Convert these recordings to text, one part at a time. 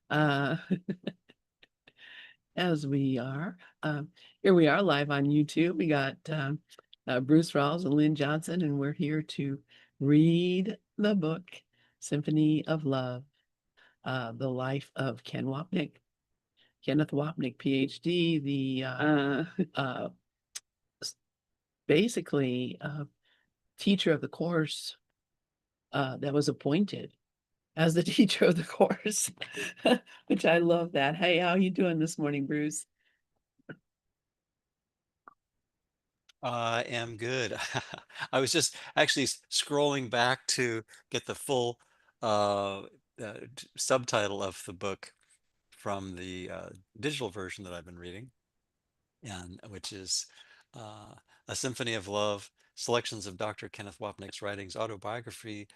uh, as we are. Here we are live on YouTube. We got Bruce Rawles and Lynn Johnson, and we're here to read the book Symphony of Love, the life of Kenneth Wapnick, PhD, basically teacher of the course that was appointed as the teacher of the course, which I love that. Hey, how you doing this morning, Bruce? I am good. I was just actually scrolling back to get the full subtitle of the book from the digital version that I've been reading, and which is uh, A Symphony of Love, selections of Dr. Kenneth Wapnick's writings, autobiographies,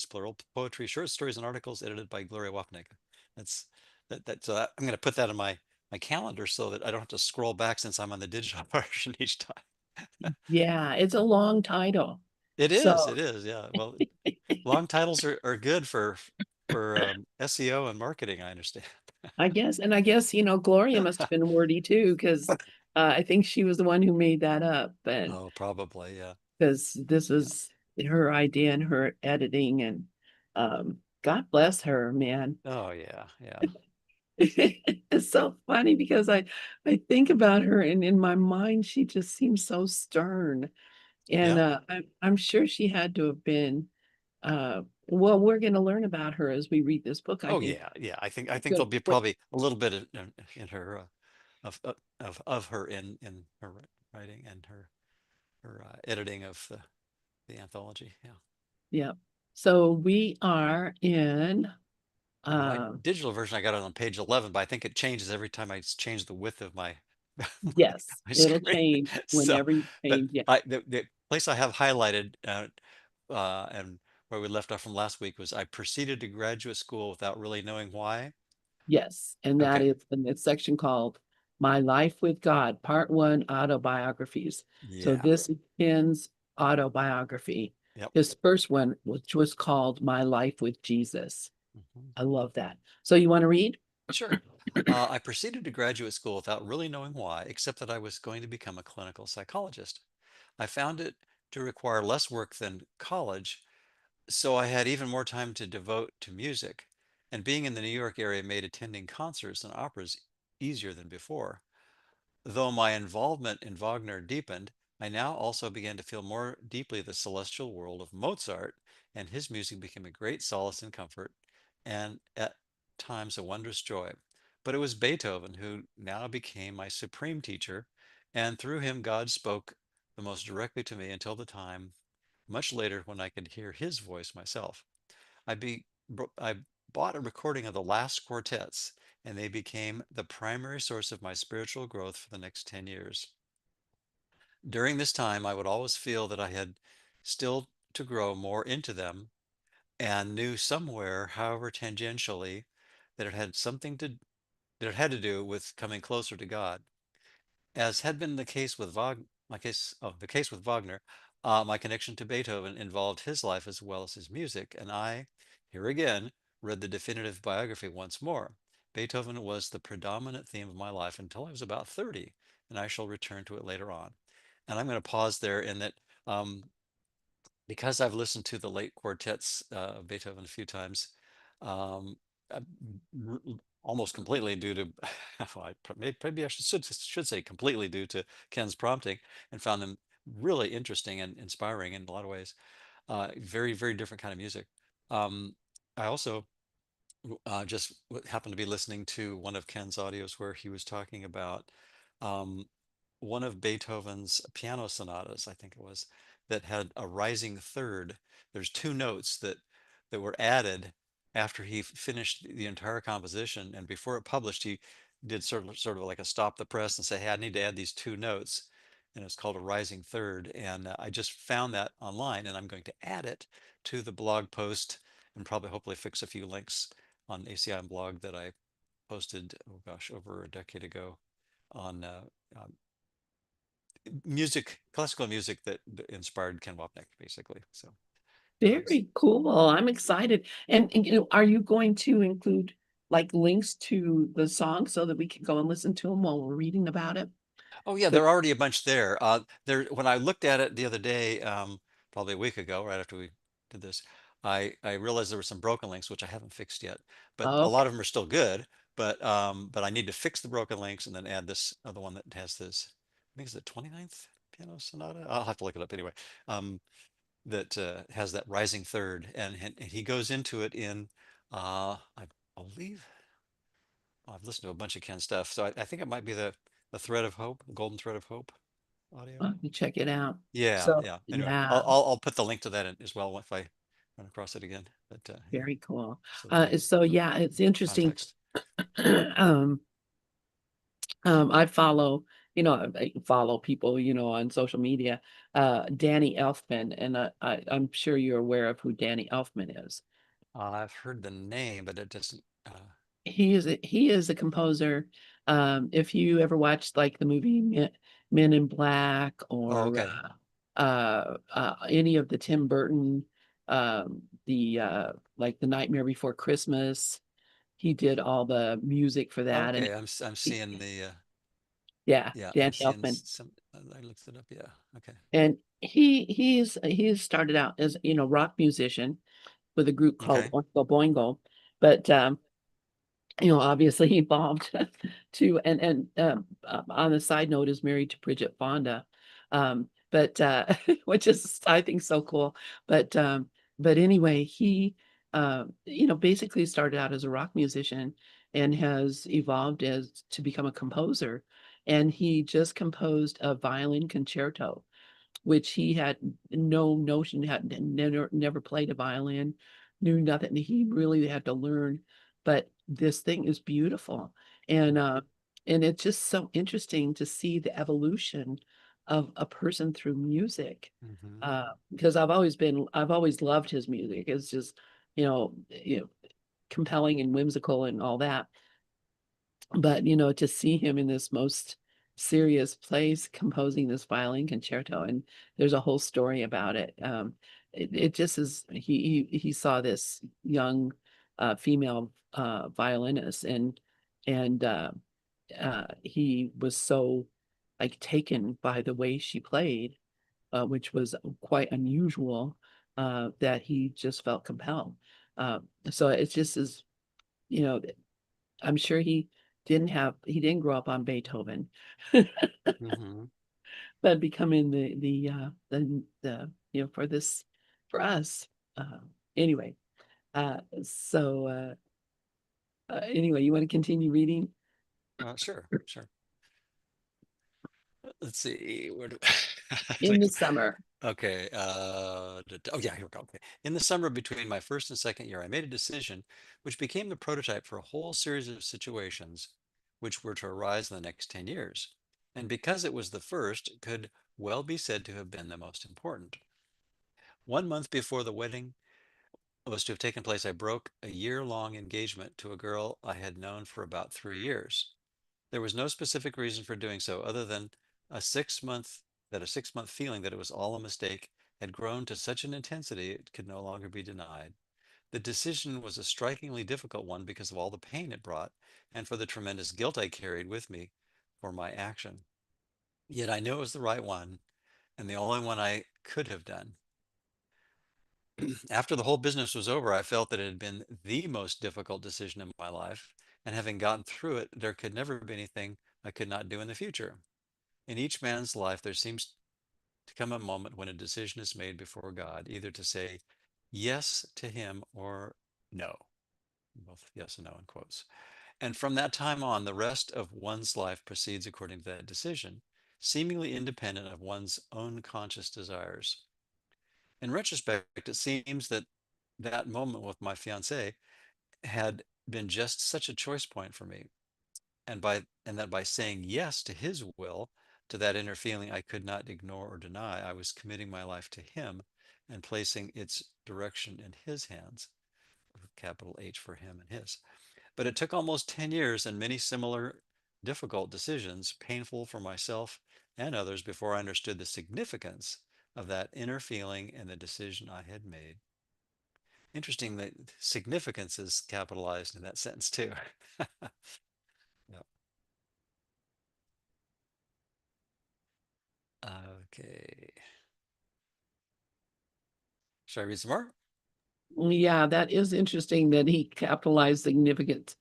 plural, poetry, short stories, and articles edited by Gloria Wapnick. That's I'm going to put that in my calendar so that I don't have to scroll back since I'm on the digital version each time. Yeah, it's a long title. It is, So it is, yeah. Well, long titles are good for SEO and marketing, I understand. I guess, Gloria must have been wordy too, because I think she was the one who made that up. And Oh, probably, yeah. because this Yeah. was her idea and her editing, and God bless her, man. Oh, yeah, yeah. It's so funny because I think about her, and in my mind she just seems so stern. And Yeah. I'm sure she had to have been well, we're going to learn about her as we read this book, I Oh, think. yeah, yeah. I think Good. there'll be Wait, probably a little bit in her of her in her writing and her editing of the anthology. Yeah. yeah. So we are in In my uh digital version, I got it on page 11, but I think it changes every time I change the width of my yes, my it'll screen. change So, whenever you but change. Yeah. the place I have highlighted and where we left off from last week was I proceeded to graduate school without really knowing why. Yes. And that Okay. is in this section called My Life with God, Part One, Autobiographies. So Yeah. this is Ken's autobiography. Yep. His first one, which was called My Life with Jesus. Mhm. I love that. So you want to read? Sure. I proceeded to graduate school without really knowing why, except that I was going to become a clinical psychologist. I found it to require less work than college, so I had even more time to devote to music. And being in the New York area made attending concerts and operas easier than before. Though my involvement in Wagner deepened, I now also began to feel more deeply the celestial world of Mozart, and his music became a great solace and comfort, and at times a wondrous joy. But it was Beethoven who now became my supreme teacher, and through him God spoke the most directly to me until the time much later when I could hear his voice myself. I bought a recording of the last quartets, and they became the primary source of my spiritual growth for the next 10 years. During this time, I would always feel that I had still to grow more into them and knew somewhere, however tangentially, that it had that it had to do with coming closer to God. As had been the case with the case with Wagner, my connection to Beethoven involved his life as well as his music, and I, here again, read the definitive biography once more. Beethoven was the predominant theme of my life until I was about 30, and I shall return to it later on. And I'm going to pause there in that um, because I've listened to the late quartets of Beethoven a few times, um, uh, almost completely due to, well, maybe I should say completely due to Ken's prompting, and found them really interesting and inspiring in a lot of ways. Very, very different kind of music. Um, I also just happened to be listening to one of Ken's audios where he was talking about um, one of Beethoven's piano sonatas, I think it was, that had a rising third. There's two notes that were added after he finished the entire composition, and before it published, he did sort of like a stop the press and say, "Hey, I need to add these two notes." And it's called a rising third. And I just found that online, and I'm going to add it to the blog post and probably hopefully fix a few links on ACIM blog that I posted, oh gosh, over a decade ago on um, classical music that inspired Ken Wapnick, basically. So Very cool. I'm excited. And are you going to include like links to the song so that we can go and listen to them while we're reading about it? Oh yeah, Good. there are already a bunch there. There, when I looked at it the other day, probably a week ago, right after we did this, I realized there were some broken links which I haven't fixed yet. But a lot Okay. of them are still good. But I need to fix the broken links and then add this other one that has this. I think it's the 29th piano sonata. I'll have to look it up anyway. That has that rising third, and he goes into it in, I believe. Well, I've listened to a bunch of Ken stuff, so I think it might be the Thread of Hope, the Golden Thread of Hope audio. I'll have to check it out. Yeah, So yeah. Anyway, yeah, I'll put the link to that in as well if I run across it again. But yeah, very cool. so that you So yeah, it's have interesting. context. Um, I follow, I follow people, on social media, Danny Elfman, and I'm sure you're aware of who Danny Elfman is. I've heard the name, but it doesn't. He is a composer. If you ever watched like the movie Men in Black Oh, or okay, any of the Tim Burton, the like the Nightmare Before Christmas, he did all the music for that, and okay. I'm he- seeing the yeah, yeah. I'm Danny seeing Elfman. some. I looked it up. Yeah. Okay. And he's started out as rock musician with a group called Okay. Oingo Boingo, but obviously he evolved to and on the side note is married to Bridget Fonda, but which is I think so cool. But anyway, he basically started out as a rock musician and has evolved as to become a composer, and he just composed a violin concerto which he had no notion, had never played a violin, knew nothing. He really had to learn. But this thing is beautiful. And and it's just so interesting to see the evolution of a person through music. Mm-hmm. Because I've always loved his music. It's just, compelling and whimsical and all that, but to see him in this most serious place composing this violin concerto, and there's a whole story about it. It just is he saw this young female violinist, and he was so like taken by the way she played, which was quite unusual, that he just felt compelled. So it's just as you know I'm sure he didn't grow up on Beethoven, Mm-hmm. but becoming the for this for us. Anyway, anyway, you want to continue reading? Sure, sure. Let's see. Where do it's In like, the summer. okay. Oh yeah, here we go. Okay. In the summer between my first and second year, I made a decision which became the prototype for a whole series of situations which were to arise in the next 10 years. And because it was the first, it could well be said to have been the most important. 1 month before the wedding was to have taken place, I broke a year-long engagement to a girl I had known for about 3 years. There was no specific reason for doing so other than a 6 month a 6 month feeling that it was all a mistake had grown to such an intensity it could no longer be denied. The decision was a strikingly difficult one because of all the pain it brought and for the tremendous guilt I carried with me for my action. Yet I knew it was the right one and the only one I could have done. After the whole business was over, I felt that it had been the most difficult decision in my life, and having gotten through it, there could never be anything I could not do in the future. In each man's life, there seems to come a moment when a decision is made before God, either to say yes to Him or no, both yes and no in quotes. And from that time on, the rest of one's life proceeds according to that decision, seemingly independent of one's own conscious desires. In retrospect, it seems that that moment with my fiance had been just such a choice point for me, and that by saying yes to his will, to that inner feeling I could not ignore or deny, I was committing my life to him and placing its direction in his hands, with capital H for him and his. But it took almost 10 years and many similar difficult decisions, painful for myself and others, before I understood the significance of that inner feeling and the decision I had made. interesting that significance is capitalized in that sentence too. Yeah. Okay. Should I read some more? Yeah, that is interesting that he capitalized significance.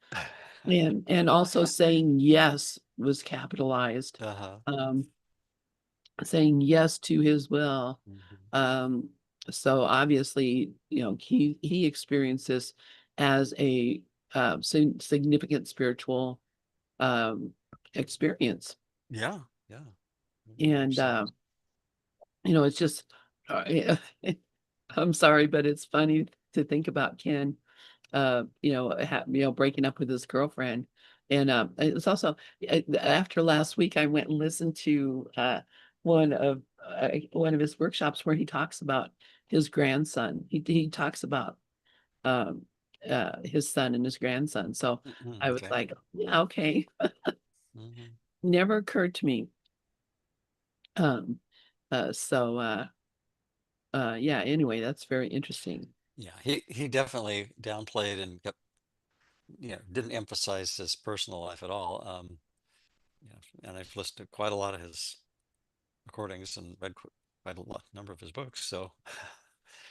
And also saying yes was capitalized. Uh-huh. Um, saying yes to his will. Mhm. Um, so obviously, he experienced this as a significant spiritual um experience. Yeah, yeah, And 100%. it's just yeah, I'm sorry, but it's funny to think about Ken breaking up with his girlfriend. And it's also after last week, I went and listened to one of his workshops where he talks about his grandson. He talks about um, his son and his grandson. So I was Okay. like, yeah, okay. Hmm. Never occurred to me. Um, so yeah. Anyway, that's very interesting. Yeah, he definitely downplayed and kept, didn't emphasize his personal life at all. And I've listened to quite a lot of his recordings and read quite a lot number of his books. So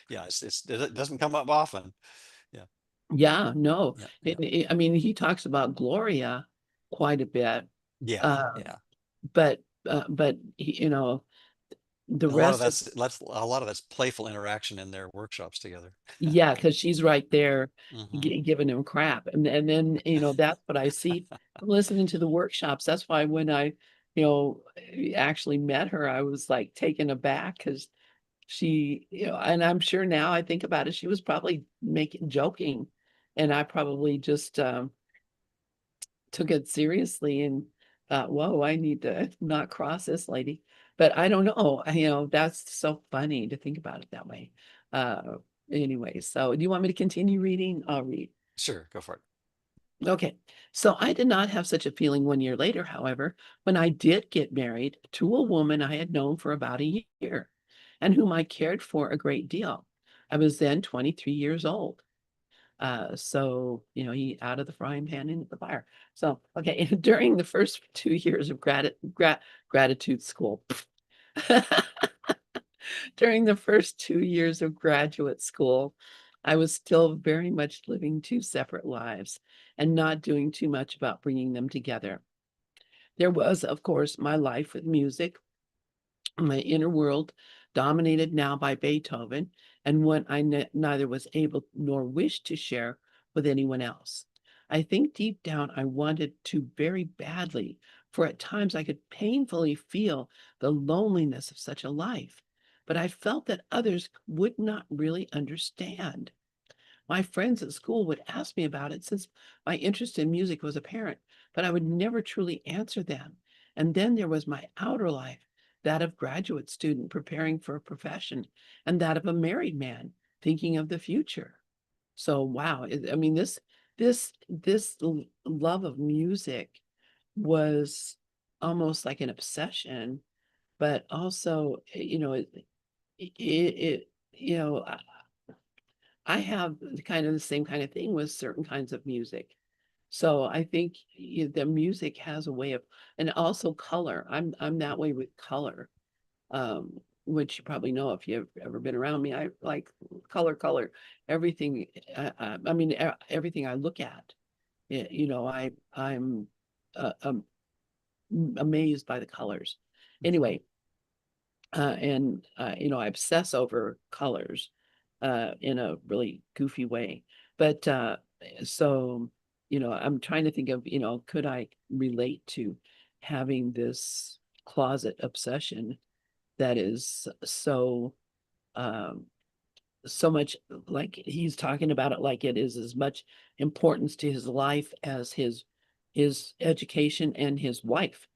yeah, it doesn't come up often. Yeah, Yeah, no. yeah, yeah, I mean, he talks about Gloria quite a bit. yeah, Uh, yeah. but the And a lot of rest of that's a lot of that's playful interaction in their workshops together. yeah, because she's right there Hmm. giving him crap. And then, that's what I see from listening to the workshops. That's why when I, actually met her, I was like taken aback because she, and I'm sure now I think about it, she was probably making joking. And I probably just took it seriously and thought, whoa, I need to not cross this lady. But I don't know. That's so funny to think about it that way. Uh, anyway, so do you want me to continue reading? I'll read. Sure, go for it. Okay. So I did not have such a feeling 1 year later, however, when I did get married to a woman I had known for about a year and whom I cared for a great deal. I was then 23 years old. So, he out of the frying pan into the fire. So, okay, during the first 2 years of gratitude school, during the first 2 years of graduate school, I was still very much living two separate lives and not doing too much about bringing them together. There was, of course, my life with music, my inner world dominated now by Beethoven, and one I neither was able nor wished to share with anyone else. I think deep down I wanted to very badly, for at times I could painfully feel the loneliness of such a life, but I felt that others would not really understand. My friends at school would ask me about it since my interest in music was apparent, but I would never truly answer them. And then there was my outer life, that of graduate student preparing for a profession, and that of a married man thinking of the future. So wow, I mean this love of music was almost like an obsession, but also it I have kind of the same kind of thing with certain kinds of music. So I think the music has a way of, and also color. I'm that way with color, which you probably know if you've ever been around me. I like color, everything. I mean, everything I look at. I'm amazed by the colors. Anyway, and I obsess over colors in a really goofy way. But so I'm trying to think of could I relate to having this closet obsession that is um, so much like he's talking about it like it is as much importance to his life as his education and his wife.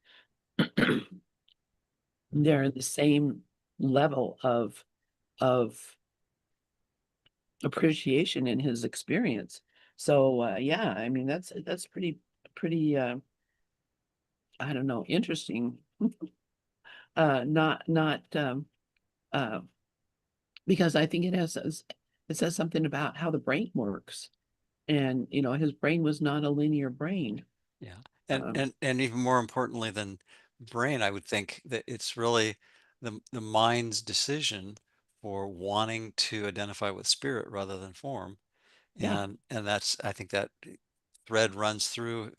They're in the same level of appreciation in his experience. So yeah, I mean that's pretty I don't know, interesting. Not uh because I think it has it says something about how the brain works. And, his brain was not a linear brain. Yeah. And Um, and and even more importantly than brain, I would think that it's really the mind's decision for wanting to identify with spirit rather than form. yeah, And that's, I think that thread runs through,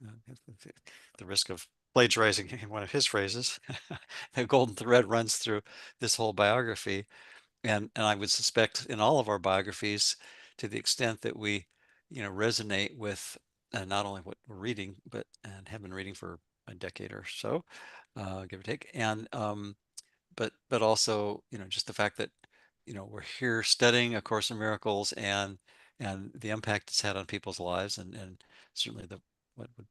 uh, the risk of plagiarizing one of his phrases. The golden thread runs through this whole biography. And I would suspect in all of our biographies, to the extent that we, resonate with, not only what we're reading, but and have been reading for a decade or so, give or take, and but also, just the fact that, we're here studying A Course in Miracles, and the impact it's had on people's lives, and certainly the what would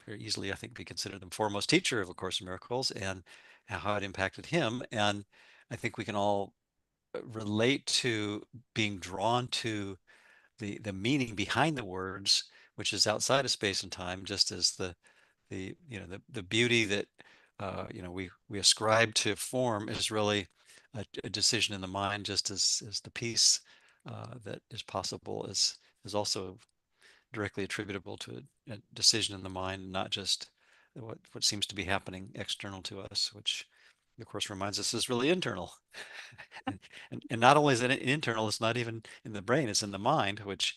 very easily, I think, be considered the foremost teacher of A Course in Miracles, and how it impacted him. And I think we can all relate to being drawn to the meaning behind the words, which is outside of space and time, just as the beauty that, we ascribe to form is really a decision in the mind, just as the peace that is possible is also directly attributable to a decision in the mind, not just what seems to be happening external to us, which of course reminds us is really internal. And not only is it internal, it's not even in the brain, it's in the mind, which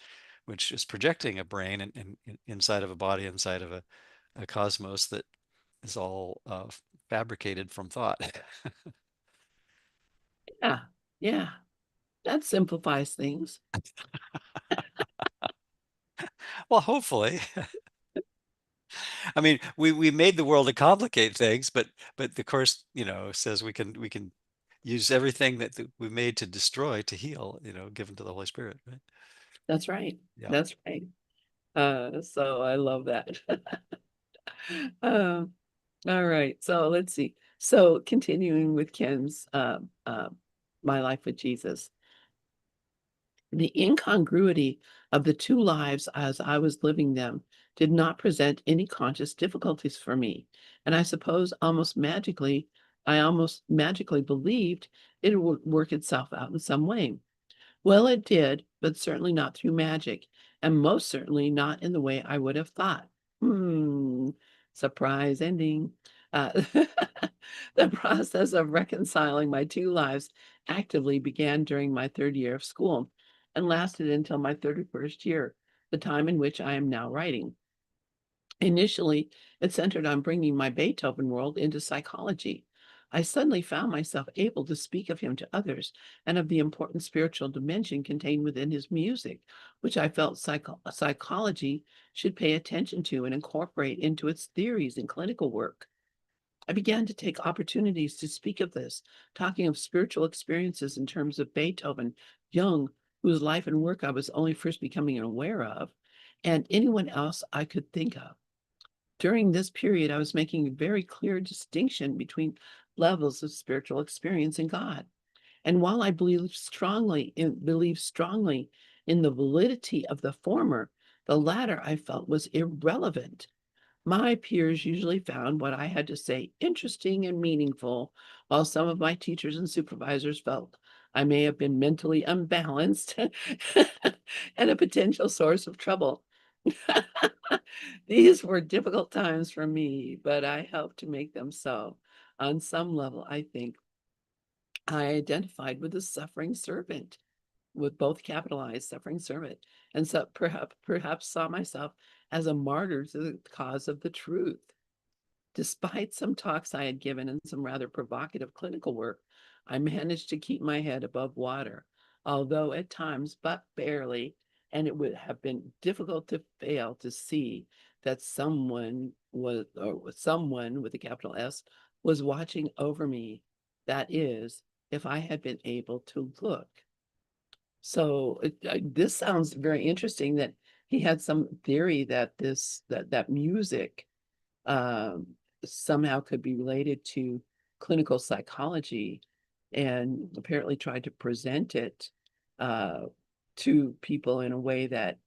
is projecting a brain and inside of a body, inside of a cosmos that is all fabricated from thought. yeah, yeah. That simplifies things. Well, hopefully. I mean, we made the world to complicate things, but the course, says we can use everything that we made to destroy to heal, given to the Holy Spirit, right? That's right. Yeah. That's right. So I love that. Um, all right. So let's see. So continuing with Ken's My Life with Jesus. The incongruity of the two lives as I was living them did not present any conscious difficulties for me, and I almost magically believed it would work itself out in some way. Well, it did, but certainly not through magic, and most certainly not in the way I would have thought. Hmm, surprise ending. Uh, the process of reconciling my two lives actively began during my third year of school and lasted until my 31st year, the time in which I am now writing. Initially, it centered on bringing my Beethoven world into psychology. I suddenly found myself able to speak of him to others and of the important spiritual dimension contained within his music, which I felt psychology should pay attention to and incorporate into its theories and clinical work. I began to take opportunities to speak of this, talking of spiritual experiences in terms of Beethoven, Jung, whose life and work I was only first becoming aware of, and anyone else I could think of. During this period, I was making a very clear distinction between levels of spiritual experience in God. And while I believe strongly in the validity of the former, the latter I felt was irrelevant. My peers usually found what I had to say interesting and meaningful, while some of my teachers and supervisors felt I may have been mentally unbalanced and a potential source of trouble. These were difficult times for me, but I helped to make them so. On some level, I think I identified with the suffering servant, with both capitalized suffering servant, and so perhaps saw myself as a martyr to the cause of the truth. Despite some talks I had given and some rather provocative clinical work, I managed to keep my head above water, although at times, but barely, and it would have been difficult to fail to see that someone with a capital S was watching over me. That is, if I had been able to look. So this sounds very interesting that he had some theory that that music um, somehow could be related to clinical psychology, and apparently tried to present it uh, to people in a way that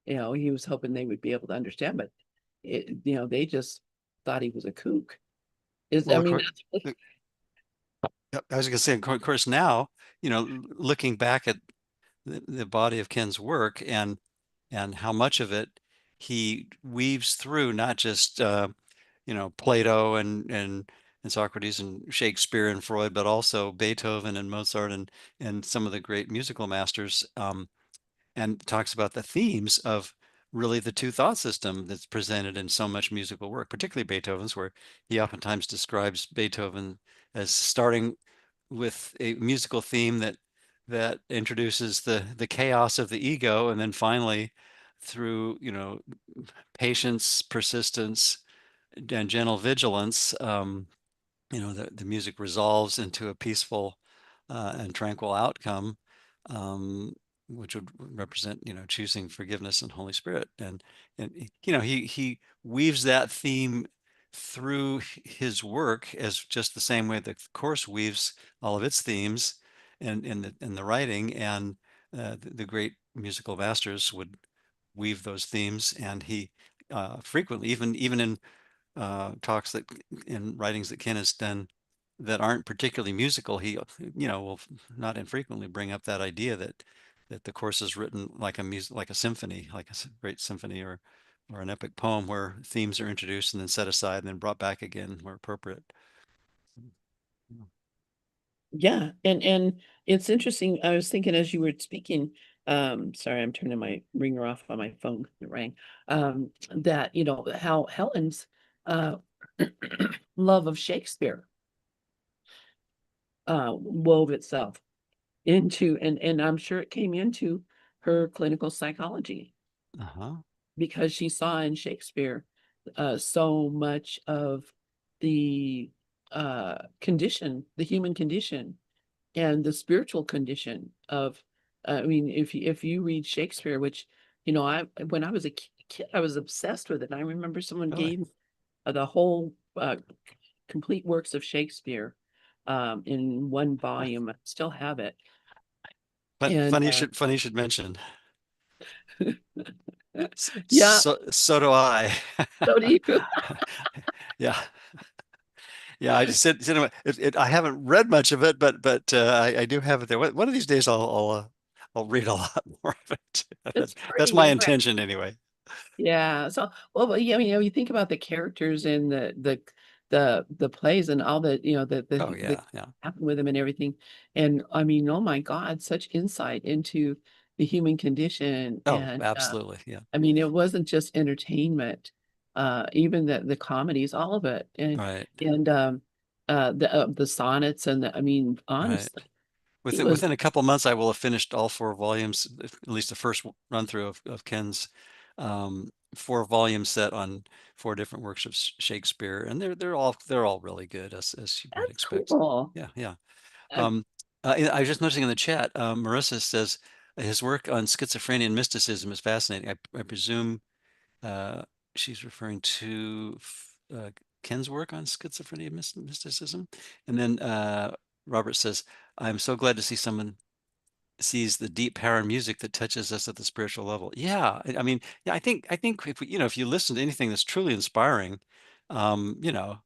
he was hoping they would be able to understand, but they just thought he was a kook. I Well, of mean, course, that's what, I was going to say, of course, now, looking back at the body of Ken's work, and how much of it he weaves through, not just Plato and Socrates and Shakespeare and Freud, but also Beethoven and Mozart and some of the great musical masters. And talks about the themes of really the two thought system that's presented in so much musical work, particularly Beethoven's, where he oftentimes describes Beethoven as starting with a musical theme that introduces the chaos of the ego, and then finally through patience, persistence, and gentle vigilance, the music resolves into a peaceful and tranquil outcome, um, which would represent, choosing forgiveness and Holy Spirit. And he weaves that theme through his work as just the same way the Course weaves all of its themes in the writing, and the great musical masters would weave those themes, and he frequently, even in talks that in writings that Ken has done that aren't particularly musical, he will not infrequently bring up that idea that the Course is written like like a symphony, like a great symphony or an epic poem where themes are introduced and then set aside and then brought back again where appropriate. Yeah, and it's interesting. I was thinking as you were speaking, sorry, I'm turning my ringer off on my phone. It rang. That how Helen's uh love of Shakespeare wove itself into, and I'm sure it came into her clinical psychology Uh-huh. because she saw in Shakespeare so much of the condition, the human condition, and the spiritual condition of. I mean, if you read Shakespeare, which I when I was a kid, I was obsessed with it. I remember someone Really. gave the whole complete works of Shakespeare in one volume. I still have it, But and funny you should mention. yeah, So do I. so do you. Yeah. Yeah, I just I haven't read much of it, but I do have it there. One of these days I'll read a lot more of it. It's That's pretty my incredible. intention anyway. Yeah. So, well, yeah, you think about the characters and the plays and all the Oh the yeah, yeah. happen with them and everything, and I mean, oh my God, such insight into the human condition, Oh, and absolutely. Yeah. I mean, it wasn't just entertainment, even the comedies, all of it, Right. and the sonnets, and I mean, Right. honestly, he was Within a couple months, I will have finished all four volumes, at least the first run through of Ken's four volume set on four different works of Shakespeare, and they're all really good as you might that's expect. cool. Yeah, yeah. Uh, Um, I was just noticing in the chat, Marissa says his work on schizophrenia and mysticism is fascinating. I presume uh, she's referring to Ken's work on schizophrenia and mysticism. And then Robert says, I'm so glad to see someone sees the deep power in music that touches us at the spiritual level. Yeah, I mean, yeah, I think if if you listen to anything that's truly inspiring, um, you know,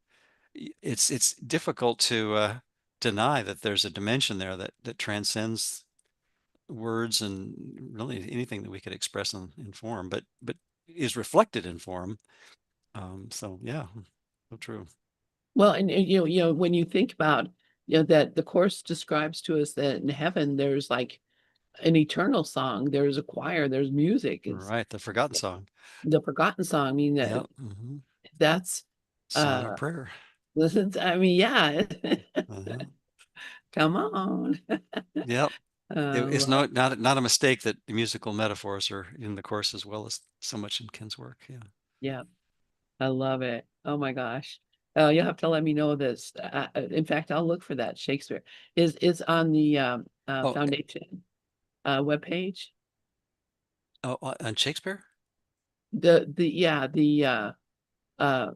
it's difficult to deny that there's a dimension there that transcends words and really anything that we could express in form, but is reflected in form. So yeah, so true. Well, and when you think about that the course describes to us that in heaven there's like an eternal song, there's a choir, there's music, it's Right, the forgotten song. the forgotten song. I mean Yep. Hmm. that's Song of uh prayer. listen, I mean, yeah. Uh-huh. Come on. Yep. It's Well, not a mistake that the musical metaphors are in the course as well as so much in Ken's work. Yeah. yeah, I love it. Oh my gosh. You'll have to let me know this. In fact, I'll look for that. Shakespeare is on the Oh, foundation webpage. on Shakespeare? The yeah, uh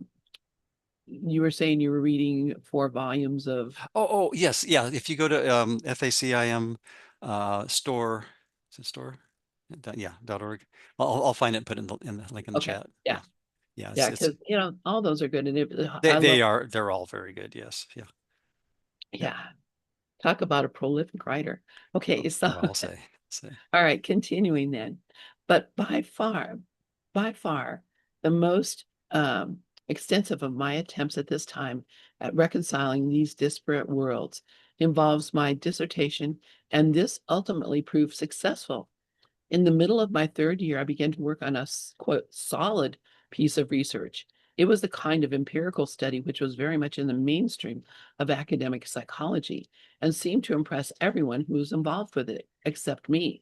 you were saying you were reading 4 volumes of. Oh, yes, yeah. If you go to FACIM store, is it store? Yeah, .org. I'll find it and put it in the link in the Okay, chat. yeah, Yeah, yeah. yeah, It's because all those are good, and they I love. they are they're all very good. Yes, yeah, yeah. Yeah, talk about a prolific writer. Okay, so Well, I'll say. So, All right, continuing then. But by far, the most extensive of my attempts at this time at reconciling these disparate worlds involves my dissertation, and this ultimately proved successful. In the middle of my third year, I began to work on a quote solid piece of research. It was the kind of empirical study which was very much in the mainstream of academic psychology and seemed to impress everyone who was involved with it, except me.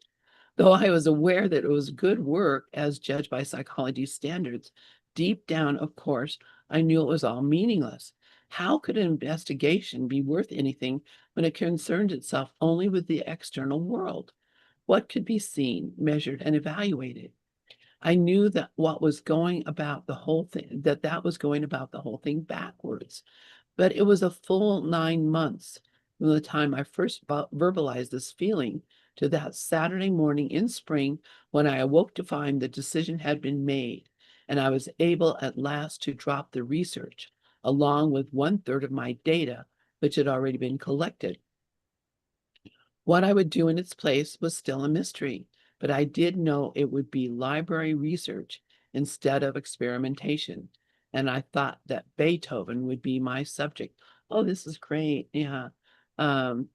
Though I was aware that it was good work as judged by psychology standards, deep down, of course, I knew it was all meaningless. How could an investigation be worth anything when it concerned itself only with the external world? What could be seen, measured, and evaluated? I knew that what was going about the whole thing, that was going about the whole thing backwards. But it was a full 9 months from the time I first verbalized this feeling to that Saturday morning in spring when I awoke to find the decision had been made, and I was able at last to drop the research, along with one third of my data, which had already been collected. What I would do in its place was still a mystery, but I did know it would be library research instead of experimentation. And I thought that Beethoven would be my subject. Oh, this is great. Yeah. Um,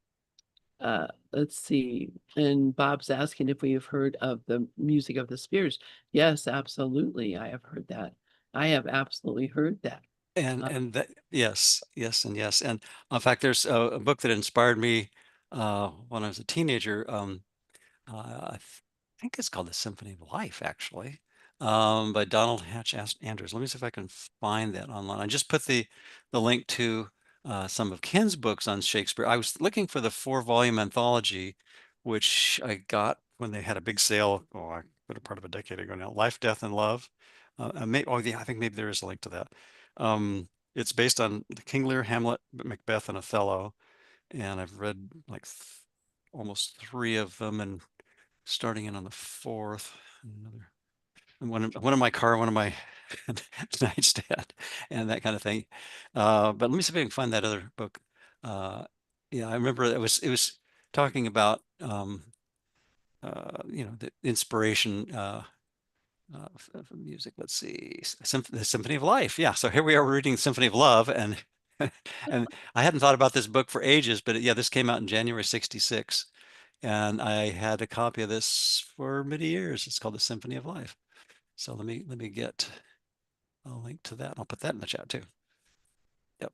let's see. And Bob's asking if we have heard of the music of the spheres. Yes, absolutely. I have heard that. I have absolutely heard that. and Uh, and that, yes, yes, and yes. And in fact, there's a book that inspired me when I was a teenager. I think it's called The Symphony of Life, actually, by Donald Hatch Andrews. Let me see if I can find that online. I just put the link to some of Ken's books on Shakespeare. I was looking for the 4-volume anthology, which I got when they had a big sale. Oh, I put a part of a decade ago now. Life, Death, and Love. Oh, yeah, I think maybe there is a link to that. It's based on the King Lear, Hamlet, Macbeth, and Othello, and I've read like almost 3 of them, and starting in on the fourth. Another one in my car, one in my nightstand, and that kind of thing. But let me see if I can find that other book. Yeah, I remember it was talking about the inspiration for music. Let's see, the Symphony of Life. Yeah, so here we are reading Symphony of Love, and and I hadn't thought about this book for ages, but yeah, this came out in January '66. And I had a copy of this for many years. It's called The Symphony of Life. So let me get a link to that. I'll put that in the chat too. Yep.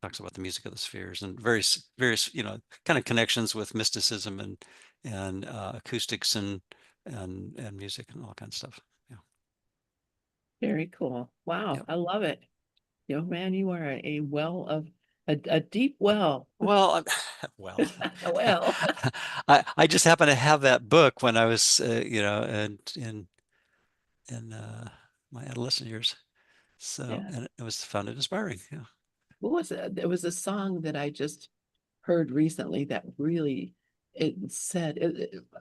Talks about the music of the spheres and various kind of connections with mysticism and acoustics and music and all kinds of stuff. Yeah. Very cool. Wow, Yep. I love it. Young man, you are a well of a deep well. Well, well, Well, I just happened to have that book when I was in my adolescent years. So, yeah. and it was found it inspiring. Yeah. What was it? There was a song that I just heard recently that really it said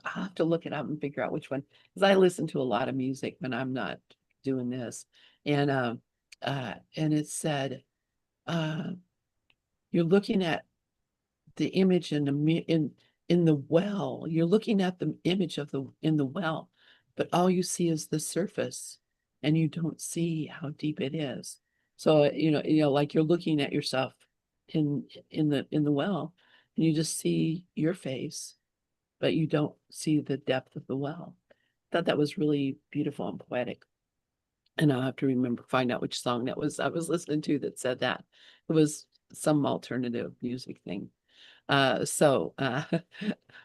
I'll have to look it up and figure out which one because I listen to a lot of music when I'm not doing this. And and it said, uh, you're looking at the image in in the well. You're looking at the image of the in the well, but all you see is the surface, and you don't see how deep it is. So like you're looking at yourself in in the well, and you just see your face, but you don't see the depth of the well. Thought that was really beautiful and poetic. And I'll have to find out which song that was I was listening to that said that. It was some alternative music thing. I'm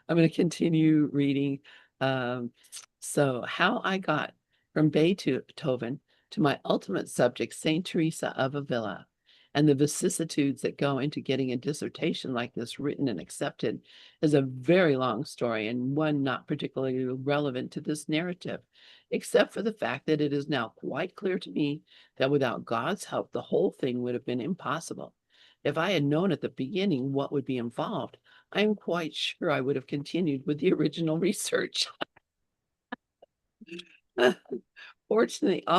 going to continue reading. Um, so, how I got from Beethoven to my ultimate subject, Saint Teresa of Avila, and the vicissitudes that go into getting a dissertation like this written and accepted is a very long story and one not particularly relevant to this narrative, except for the fact that it is now quite clear to me that without God's help, the whole thing would have been impossible. If I had known at the beginning what would be involved, I am quite sure I would have continued with the original research.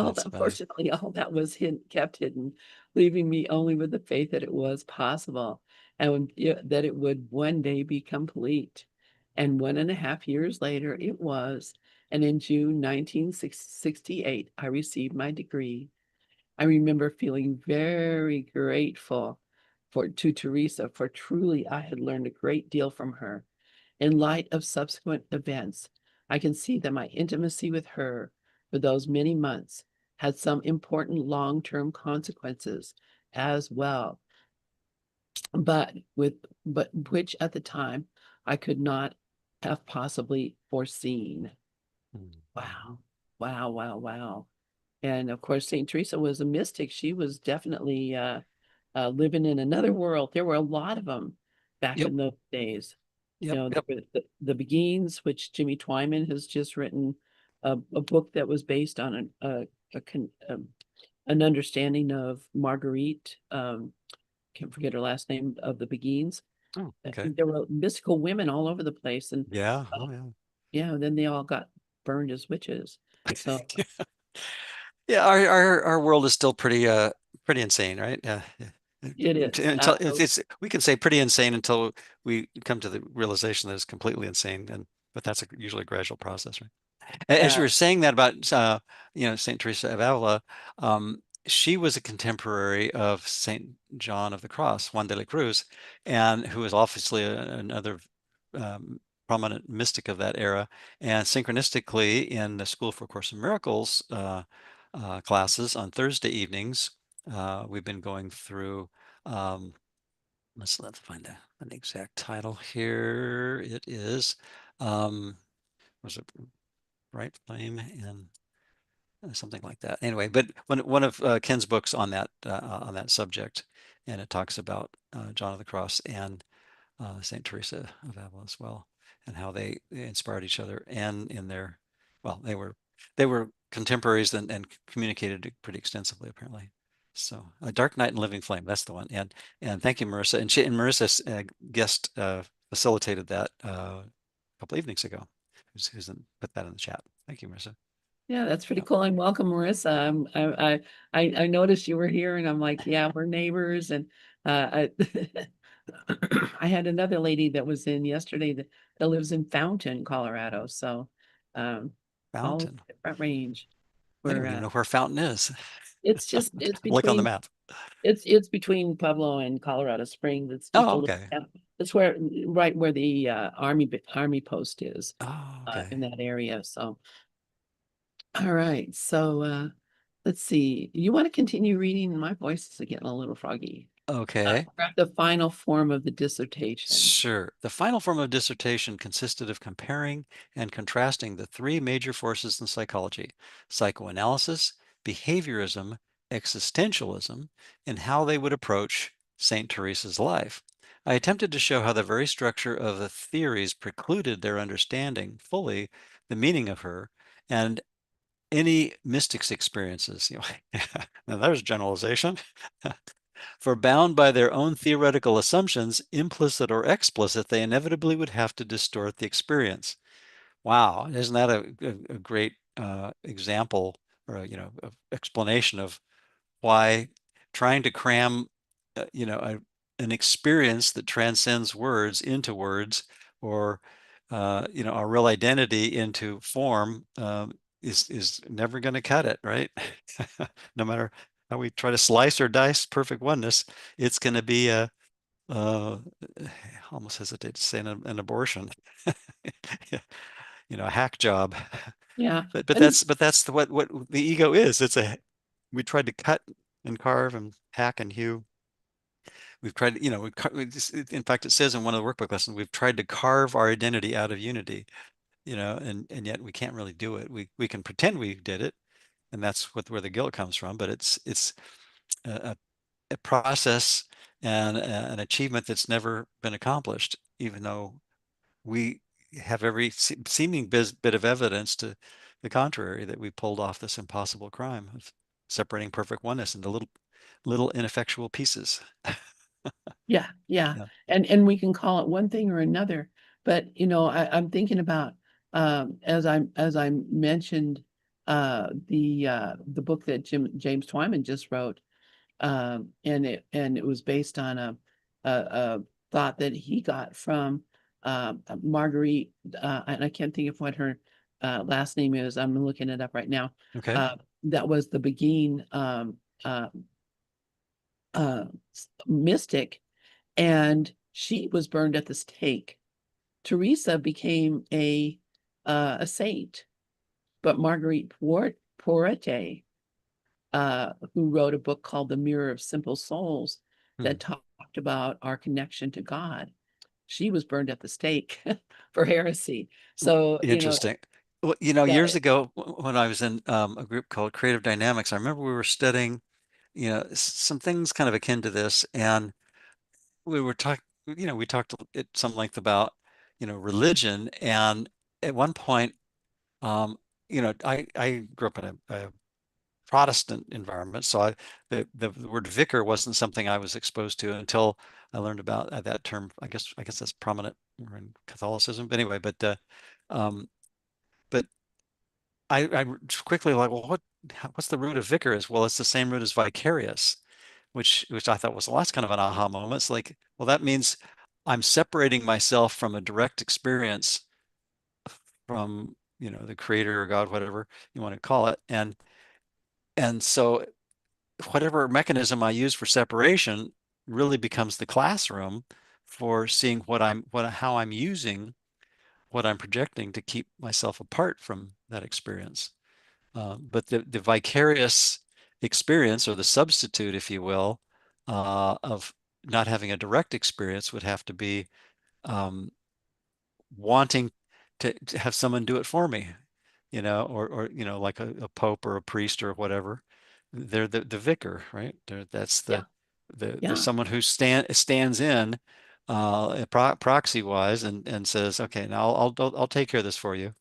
That's funny. Fortunately, all that was kept hidden, leaving me only with the faith that it was possible and that it would one day be complete. And 1.5 years later, it was. And in June 1968, I received my degree. I remember feeling very grateful to Teresa, for truly I had learned a great deal from her. In light of subsequent events, I can see that my intimacy with her for those many months had some important long-term consequences as well, but with but which at the time I could not have possibly foreseen. Mhm. Wow. Wow, wow, wow. And of course, Saint Teresa was a mystic. She was definitely living in another world. There were a lot of them back Yep, in those days. yep, There yep. were the Beguines, which Jimmy Twyman has just written a book that was based on an understanding of Marguerite. Can't forget her last name, of the Beguines. Oh, okay. There were mystical women all over the place, and Yeah. uh, Oh, yeah. yeah, then they all got burned as witches. So Yeah, our world is still pretty insane, right? Yeah, yeah. it is. Until it's we can say pretty insane until we come to the realization that it's completely insane, and but that's usually a gradual process, right? As you Yeah. were saying that about Saint Teresa of Avila, she was a contemporary of Saint John of the Cross, Juan de la Cruz, and who was obviously another prominent mystic of that era. And synchronistically, in the School for A Course in Miracles classes on Thursday evenings, we've been going through. Um, let's find an exact title here. It is. Was it Right Flame and something like that. Anyway, but one of Ken's books on that subject, and it talks about John of the Cross and Saint Teresa of Avila as well, and how they inspired each other, and in their well, they were contemporaries and communicated pretty extensively apparently. So, Dark Night and Living Flame, that's the one. And thank you, Marissa. And Marissa guest facilitated that a couple evenings ago. Put that in the chat. Thank you, Marissa. Yeah, that's pretty Yeah. cool. And welcome, Marissa. I noticed you were here, and I'm like, yeah, we're neighbors. And I I had another lady that was in yesterday that lives in Fountain, Colorado. So um, all Fountain. different range. I Where don't even know where Fountain is. it's Look on the between map. it's between Pueblo and Colorado Springs. It's just Oh, a little okay. town. It's where right where the army post is, Oh, in okay. that area. So all right. So let's see. You want to continue reading? My voice is getting a little froggy. Okay. We're at the final form of the dissertation. Sure. The final form of dissertation consisted of comparing and contrasting the three major forces in psychology: psychoanalysis, behaviorism, existentialism, and how they would approach St. Teresa's life. I attempted to show how the very structure of the theories precluded their understanding fully the meaning of her and any mystic's experiences. Now there's generalization. For bound by their own theoretical assumptions, implicit or explicit, they inevitably would have to distort the experience. Wow, isn't that a great example or of explanation of why trying to cram an experience that transcends words into words, or our real identity into form, is never going to cut it, right? No matter how we try to slice or dice perfect oneness, it's going to be uh, I almost hesitate to say an abortion. Yeah, a hack job. Yeah. But And that's what the ego is. We tried to cut and carve and hack and hew. We've tried, in fact, it says in one of the workbook lessons, we've tried to carve our identity out of unity, and yet we can't really do it. We can pretend we did it, and that's where the guilt comes from. But it's a, a process and an achievement that's never been accomplished, even though we have every seeming bit of evidence to the contrary, that we pulled off this impossible crime of separating perfect oneness into little ineffectual pieces. yeah, yeah. Yeah. And we can call it one thing or another. But I'm thinking about as I mentioned the book that James Twyman just wrote. And it was based on a thought that he got from Marguerite, and I can't think of what her last name is. I'm looking it up right now. Okay. Uh, that was the Beguine uh, mystic, and she was burned at the stake. Teresa became a saint, but Marguerite Porete, who wrote a book called The Mirror of Simple Souls Hmm. that talked about our connection to God. She was burned at the stake for heresy. So, Interesting. Well, yeah, years ago when I was in a group called Creative Dynamics, I remember we were studying, some things kind of akin to this, and we were talking, we talked at some length about, religion, and at one point, um, I grew up in a Protestant environment, so the word vicar wasn't something I was exposed to until I learned about that term. I guess that's prominent in Catholicism. But anyway, um, but I quickly like, well, what's the root of vicar is? Well, it's the same root as vicarious, which I thought was, well, that's kind of an aha moment. It's like, well, that means I'm separating myself from a direct experience from, the creator or God, whatever you want to call it. And so whatever mechanism I use for separation really becomes the classroom for seeing how I'm using what I'm projecting to keep myself apart from that experience. But the vicarious experience, or the substitute, if you will, of not having a direct experience, would have to be um, wanting to have someone do it for me, or like a pope or a priest or whatever. They're the vicar, right? That's yeah, the yeah, someone who stands in proxy wise, and says, okay, now I'll take care of this for you.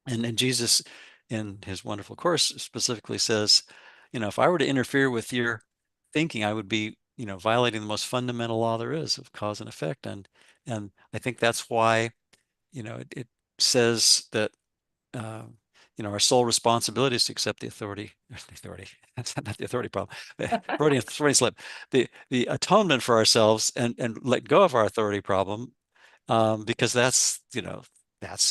And Jesus, in his wonderful course, specifically says, if I were to interfere with your thinking, I would be, violating the most fundamental law there is of cause and effect. And I think that's why, it says that, uh, our sole responsibility is to accept the authority, the authority. That's not the authority problem. Freudian slip. The atonement for ourselves, and let go of our authority problem, because that's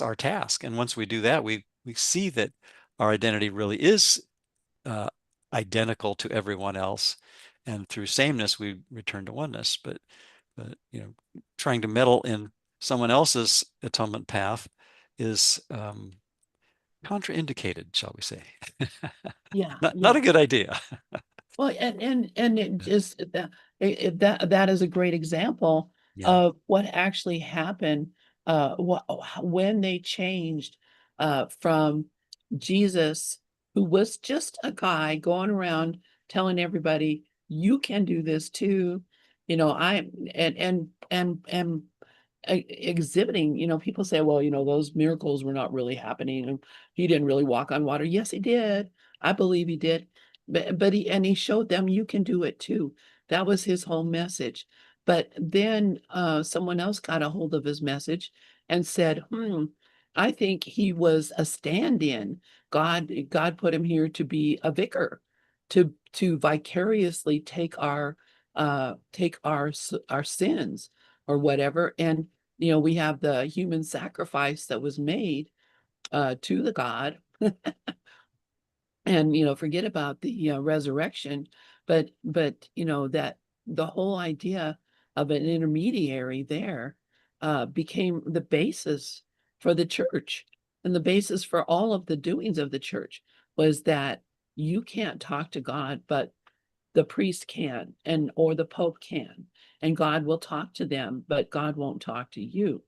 our task. And once we do that, we see that our identity really is uh, identical to everyone else, and through sameness we return to oneness. But trying to meddle in someone else's atonement path is contraindicated, shall we say? yeah, Not yeah. a good idea. Well, and it just that is a great example Yeah. of what actually happened what when they changed from Jesus, who was just a guy going around telling everybody, you can do this too. I and exhibiting, people say, well, those miracles were not really happening, and he didn't really walk on water. Yes, he did. I believe he did. But he showed them you can do it too. That was his whole message. But then someone else got a hold of his message and said, I think he was a stand-in. God put him here to be a vicar, to vicariously take our sins or whatever. And we have the human sacrifice that was made to the God, and forget about the resurrection, but that the whole idea of an intermediary there became the basis for the church, and the basis for all of the doings of the church was that you can't talk to God, but the priest can, and or the pope can, and God will talk to them, but God won't talk to you.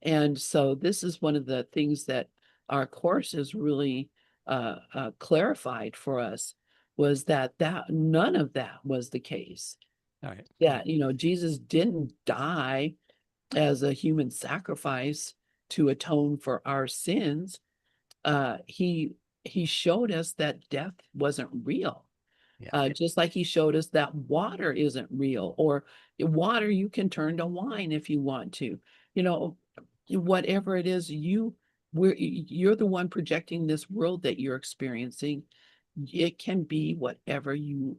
And so this is one of the things that our course has really clarified for us, was that none of that was the case. All right. That Jesus didn't die as a human sacrifice to atone for our sins. He showed us that death wasn't real, Yeah. just like he showed us that water isn't real, or water you can turn to wine if you want to. You know, whatever it is, you're the one projecting this world that you're experiencing. It can be whatever you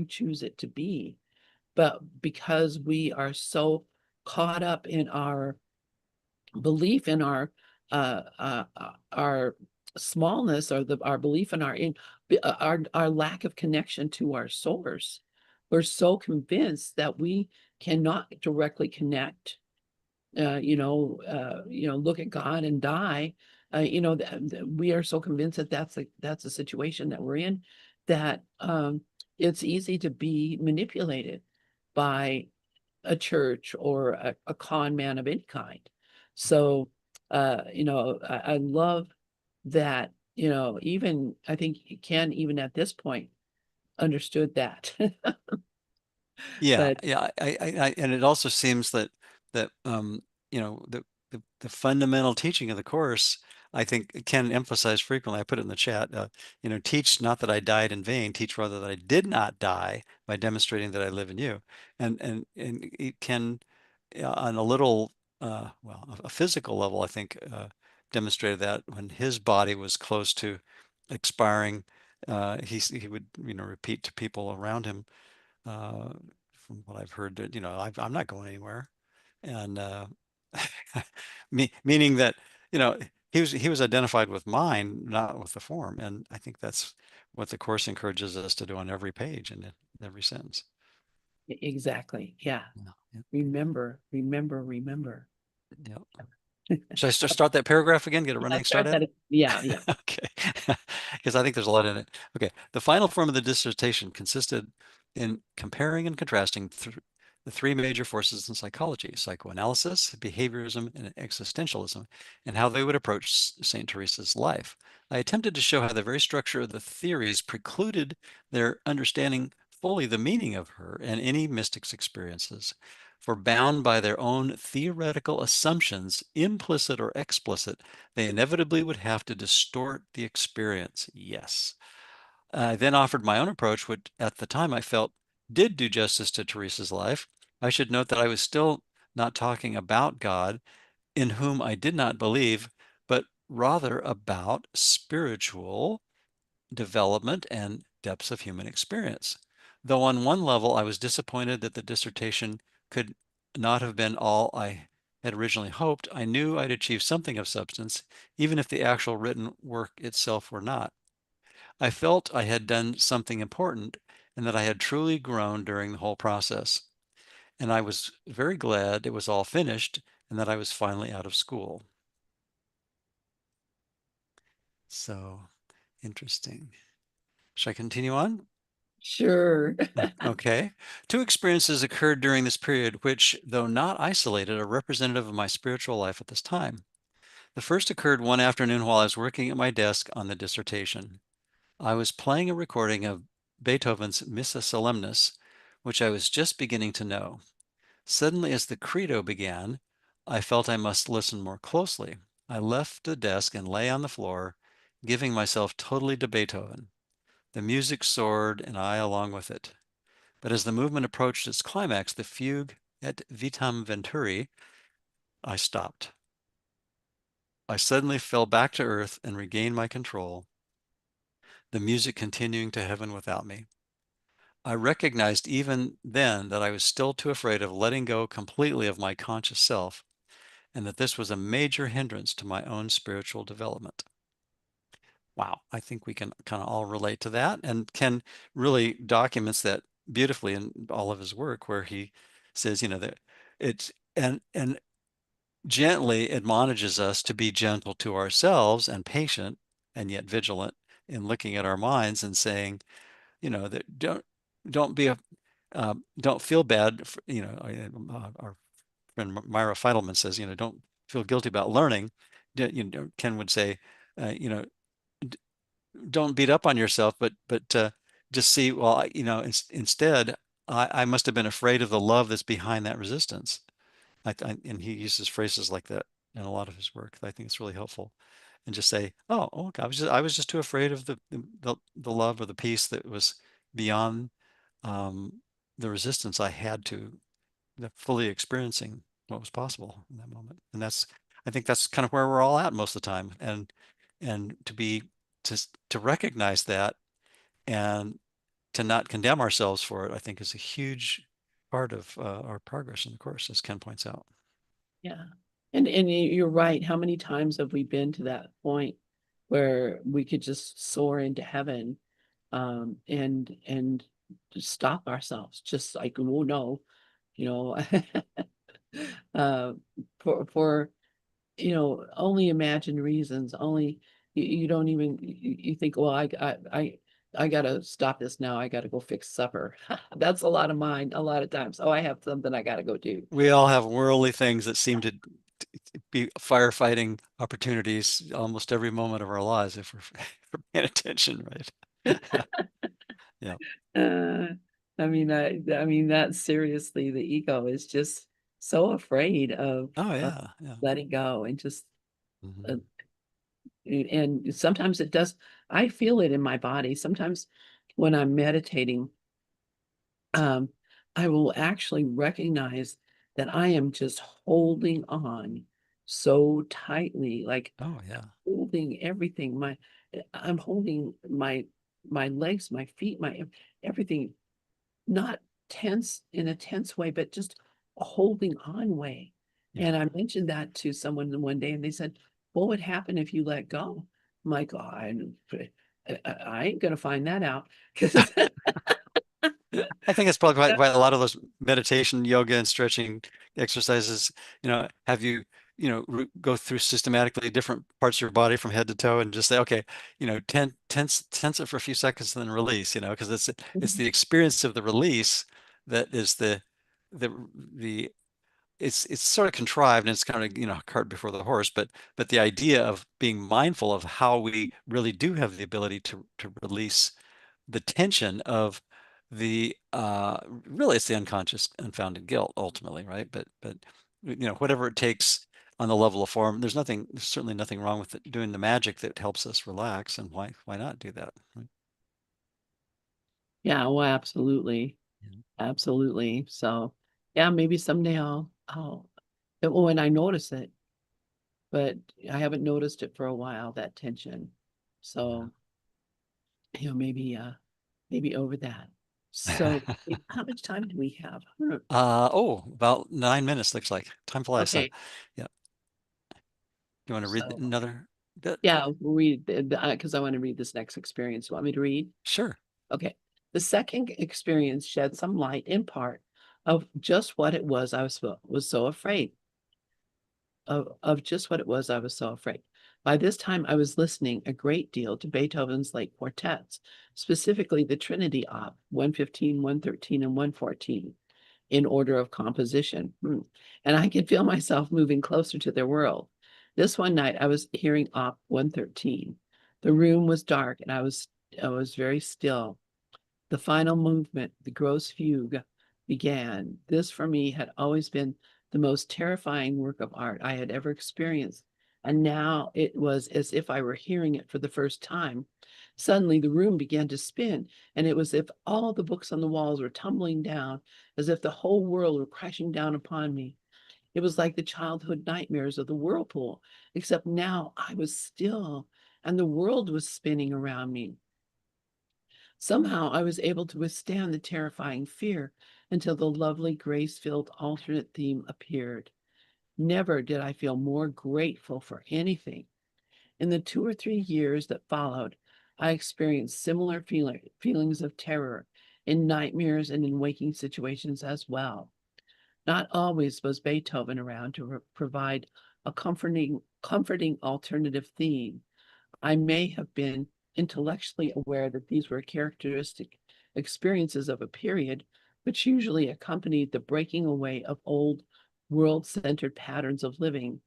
choose it to be. But because we are so caught up in our belief in our smallness, or our belief in our lack of connection to our source. We're so convinced that we cannot directly connect, look at God and die. We are so convinced that that's a situation that we're in, that it's easy to be manipulated by a church or a con man of any kind. So, I love that, even I think Ken, even at this point, understood that. Yeah, But yeah, and it also seems that that the fundamental teaching of the course, I think, Ken emphasized frequently. I put it in the chat. Teach not that I died in vain. Teach rather that I did not die by demonstrating that I live in you. And it can, on a little, a physical level, I think, demonstrated that when his body was close to expiring, he would repeat to people around him, uh, from what I've heard, that I'm not going anywhere, and meaning that you know he was identified with mind, not with the form, and I think that's what the course encourages us to do on every page and in every sentence. exactly, yeah. Yeah, yeah, Remember, remember, remember. yeah. Should I start that paragraph again? Get a Yeah, running start start at that. it? Yeah, yeah. Okay, because I think there's a lot in it. Okay, the final form of the dissertation consisted in comparing and contrasting the three major forces in psychology: psychoanalysis, behaviorism, and existentialism, and how they would approach St. Teresa's life. I attempted to show how the very structure of the theories precluded their understanding fully the meaning of her and any mystic's experiences, for bound by their own theoretical assumptions, implicit or explicit, they inevitably would have to distort the experience. Yes. I then offered my own approach, which at the time I felt did do justice to Teresa's life. I should note that I was still not talking about God, in whom I did not believe, but rather about spiritual development and depths of human experience. Though on one level I was disappointed that the dissertation could not have been all I had originally hoped, I knew I'd achieved something of substance, even if the actual written work itself were not. I felt I had done something important and that I had truly grown during the whole process. And I was very glad it was all finished and that I was finally out of school. So interesting. Should I continue on? Sure. Okay. Two experiences occurred during this period, which, though not isolated, are representative of my spiritual life at this time. The first occurred one afternoon while I was working at my desk on the dissertation. I was playing a recording of Beethoven's Missa Solemnis, which I was just beginning to know. Suddenly, as the credo began, I felt I must listen more closely. I left the desk and lay on the floor, giving myself totally to Beethoven. The music soared, and I along with it. But as the movement approached its climax, the fugue et vitam venturi, I stopped. I suddenly fell back to earth and regained my control, the music continuing to heaven without me. I recognized even then that I was still too afraid of letting go completely of my conscious self, and that this was a major hindrance to my own spiritual development. Wow, I think we can kind of all relate to that. And Ken really documents that beautifully in all of his work, where he says, that it's and gently admonishes us to be gentle to ourselves and patient and yet vigilant in looking at our minds and saying, that don't be a don't feel bad for, our friend Myra Feidelman says, don't feel guilty about learning. Ken would say, don't beat up on yourself, but just see, well, instead, I must have been afraid of the love that's behind that resistance. And he uses phrases like that in a lot of his work. I think it's really helpful. And just say, oh, okay, I was just too afraid of the love or the peace that was beyond um, the resistance I had to fully experiencing what was possible in that moment. And I think that's kind of where we're all at most of the time. And to recognize that and to not condemn ourselves for it, I think is a huge part of our progress in the course, as Ken points out. Yeah. You're right. How many times have we been to that point where we could just soar into heaven, and just stop ourselves, just like, oh no, you know, uh, for only imagined reasons. Only you don't even you think, well, I gotta stop this now. I gotta go fix supper. That's a lot of mine. A lot of times. Oh, I have something I gotta go do. We all have worldly things that seem to be firefighting opportunities almost every moment of our lives if we're, if we're paying attention, right? Yeah. Uh, I mean that seriously, the ego is just so afraid Oh of yeah, yeah. letting go and just uh, Mhm. and sometimes it does. I feel it in my body. Sometimes when I'm meditating, um, I will actually recognize that I am just holding on so tightly, like Oh yeah. holding everything. I'm holding my legs, my feet, my everything, not tense in a tense way, but just a holding on way. Yeah. And I mentioned that to someone one day, and they said, "What would happen if you let go?" I'm like, "Oh, I ain't gonna find that out because I think it's probably why a lot of those meditation, yoga, and stretching exercises, have you, go through systematically different parts of your body from head to toe and just say, okay, tense it for a few seconds and then release, because it's the experience of the release that is the the it's sort of contrived and it's kind of, cart before the horse, but the idea of being mindful of how we really do have the ability to release the tension of the really it's the unconscious unfounded guilt ultimately, right? But whatever it takes on the level of form, there's certainly nothing wrong with it, doing the magic that helps us relax, and why not do that, right? yeah, well, absolutely, Yeah. absolutely. So, yeah, maybe someday when I notice it, but I haven't noticed it for a while, that tension. So, maybe over that. So, Yeah. how much time do we have? Oh, about 9 minutes looks like. Time flies, huh? Okay, Yeah. You want to read so another bit? yeah, we'll read because I want to read this next experience. You want me to read? Sure. Okay. The second experience shed some light in part of just what it was was so afraid of just what it was I was so afraid. By this time, I was listening a great deal to Beethoven's late quartets, specifically the Trinity Op. 115, 113, and 114 in order of composition. And I could feel myself moving closer to their world. This one night I was hearing Op 113. The room was dark and I was very still. The final movement, the gross fugue, began. This for me had always been the most terrifying work of art I had ever experienced. And now it was as if I were hearing it for the first time. Suddenly the room began to spin, and it was as if all the books on the walls were tumbling down, as if the whole world were crashing down upon me. It was like the childhood nightmares of the whirlpool, except now I was still, and the world was spinning around me. Somehow I was able to withstand the terrifying fear until the lovely grace-filled alternate theme appeared. Never did I feel more grateful for anything. In the 2 or 3 years that followed, I experienced similar feelings of terror in nightmares and in waking situations as well. Not always was Beethoven around to provide a comforting alternative theme. I may have been intellectually aware that these were characteristic experiences of a period, which usually accompanied the breaking away of old world centered patterns of living,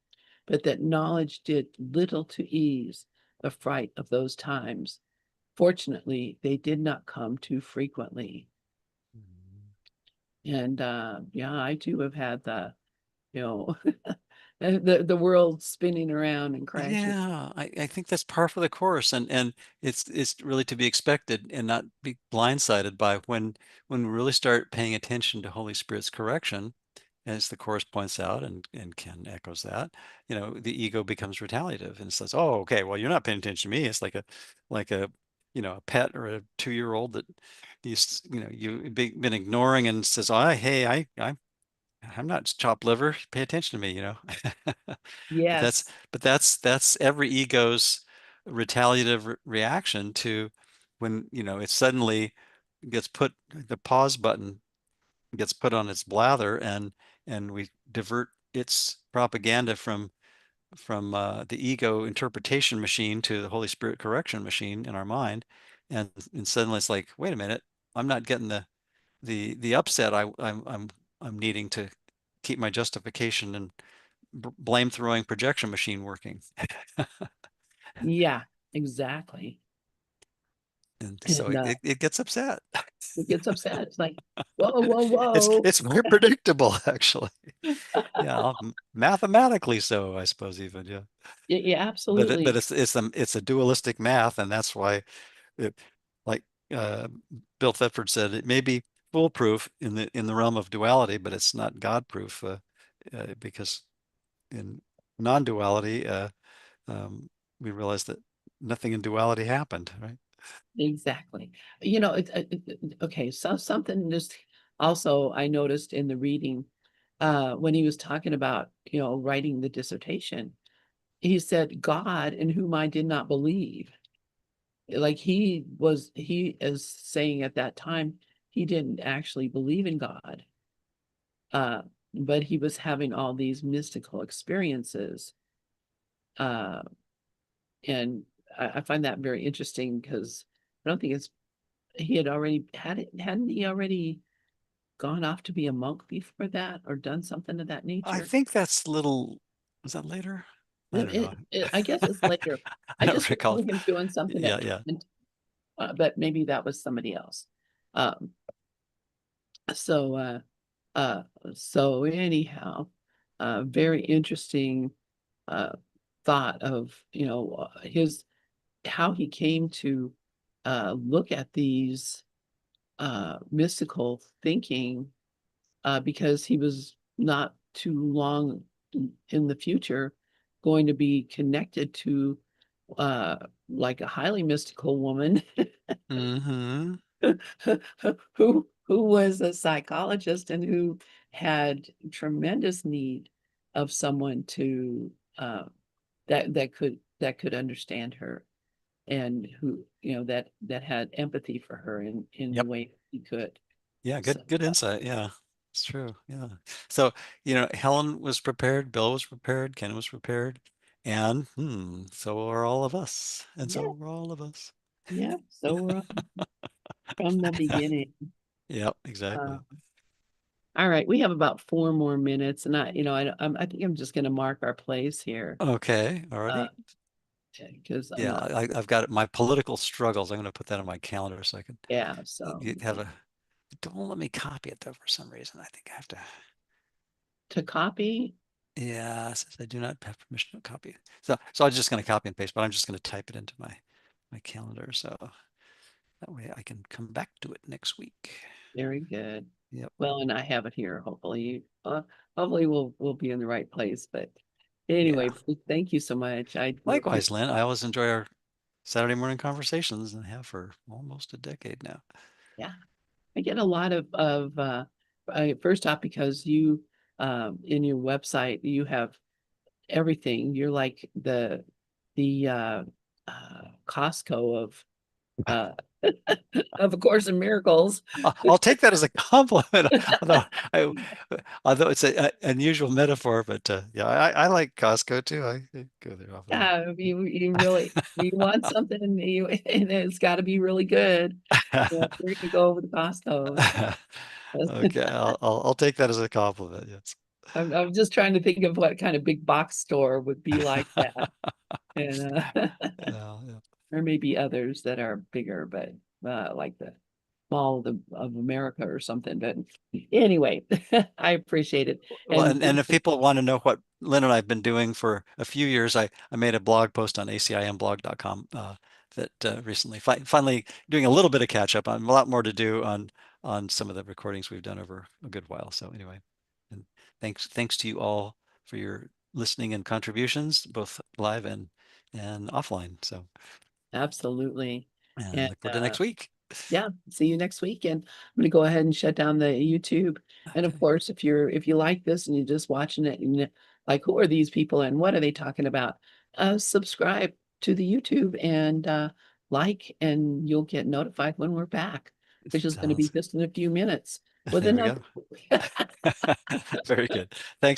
but that knowledge did little to ease the fright of those times. Fortunately, they did not come too frequently. And yeah, I too have had you know, the world spinning around and crashing. Yeah, I think that's par for the course, and it's really to be expected and not be blindsided by when we really start paying attention to Holy Spirit's correction, as the course points out, and Ken echoes that, the ego becomes retaliative and says, "Oh, okay, well, you're not paying attention to me." It's like a a pet or a 2-year-old that you've been ignoring and says, "Oh, hey, I I'm not chopped liver. Pay attention to me, you know. But that's Yes. that's every ego's retaliative reaction to when, you know, it suddenly gets put, the pause button gets put on its blather, and we divert its propaganda from the ego interpretation machine to the Holy Spirit correction machine in our mind, and suddenly it's like, wait a minute, I'm not getting the upset I'm needing to keep my justification and blame throwing projection machine working. Yeah, exactly. And so And it gets upset. it gets upset. It's like, whoa, whoa, It's whoa. it's very predictable, actually. Yeah, mathematically so, I suppose, even, yeah. Yeah, But absolutely. it's a dualistic math, and that's why it, like uh, Bill Thetford said, it may be foolproof in the realm of duality, but it's not God proof, because in non-duality, um, we realize that nothing in duality happened, right? Exactly. Okay. So something just also I noticed in the reading, when he was talking about, writing the dissertation, he said, God in whom I did not believe. Like he is saying at that time, he didn't actually believe in God. Uh, but he was having all these mystical experiences. Uh, and I find that very interesting because I don't think he had already had it, hadn't he already gone off to be a monk before that or done something of that I nature? think that's little, was that later? I don't know. I guess it's later. I I don't just recall. remember him doing something Yeah, at yeah. 20, but maybe that was somebody else. Um, so, uh, uh, so anyhow, very interesting, uh, thought of, his, how he came to, look at these, mystical thinking, because he was not too long in the future going to be connected to, uh, like a highly mystical woman Hmm. who was a psychologist and who had tremendous need of someone to, uh, that could understand her, and who, that had empathy for her in the Yep. way he could. Yeah, So good insight. Yeah, it's true. Yeah. So, you know, Helen was prepared, Bill was prepared, Ken was prepared, and so are all of us. And yeah, so are all of us. yeah. So we're from the beginning. Yep, Uh, exactly. all right, we have about 4 more minutes, and I think I'm just going to mark our place here, Okay, uh, alrighty. because I'm Yeah, not. I've got my political struggles. I'm going to put that on my calendar so I can Yeah, so have a. Don't let me copy it though for some reason. I think I have to. to copy, Yeah, it says I do not have permission to copy. So I'm just going to copy and paste, but I'm just going to type it into my calendar so that way I can come back to it next week. very good. Yep. Well, and I have it here. Hopefully we'll be in the right place. But Yeah. anyway, thank you so much. I Likewise, Lynn. I always enjoy our Saturday morning conversations and have for almost a decade now. yeah, I get a lot first off because you, in your website you have everything. You're like the Costco of, uh of A Course in Miracles. I'll take that as a compliment, although I, although it's a unusual metaphor. But yeah, I like Costco too. I go there often. Yeah, if you really you want something and it's got to be really good. Yeah, you're gonna go over to Costco. Okay, I'll take that as a compliment. Yes. I'm just trying to think of what kind of big box store would be like that, and Yeah, yeah. or maybe others that are bigger, but like the Mall of America or something. But anyway, I appreciate it. Well, And and if people want to know what Lynn and I've been doing for a few years, I made a blog post on acimblog.com that recently finally doing a little bit of catch up on a lot more to do on some of the recordings we've done over a good while. So anyway, and thanks to you all for your listening and contributions, both live and offline. So absolutely, and and look forward to next week. Yeah, see you next week, and I'm gonna go ahead and shut down the YouTube. And of Okay. course, if you like this and you're just watching it and like, who are these people and what are they talking about? Subscribe to the YouTube and like, and you'll get notified when we're back, which is going to be Sounds just in a few minutes with there we another. go. Very good. Thanks.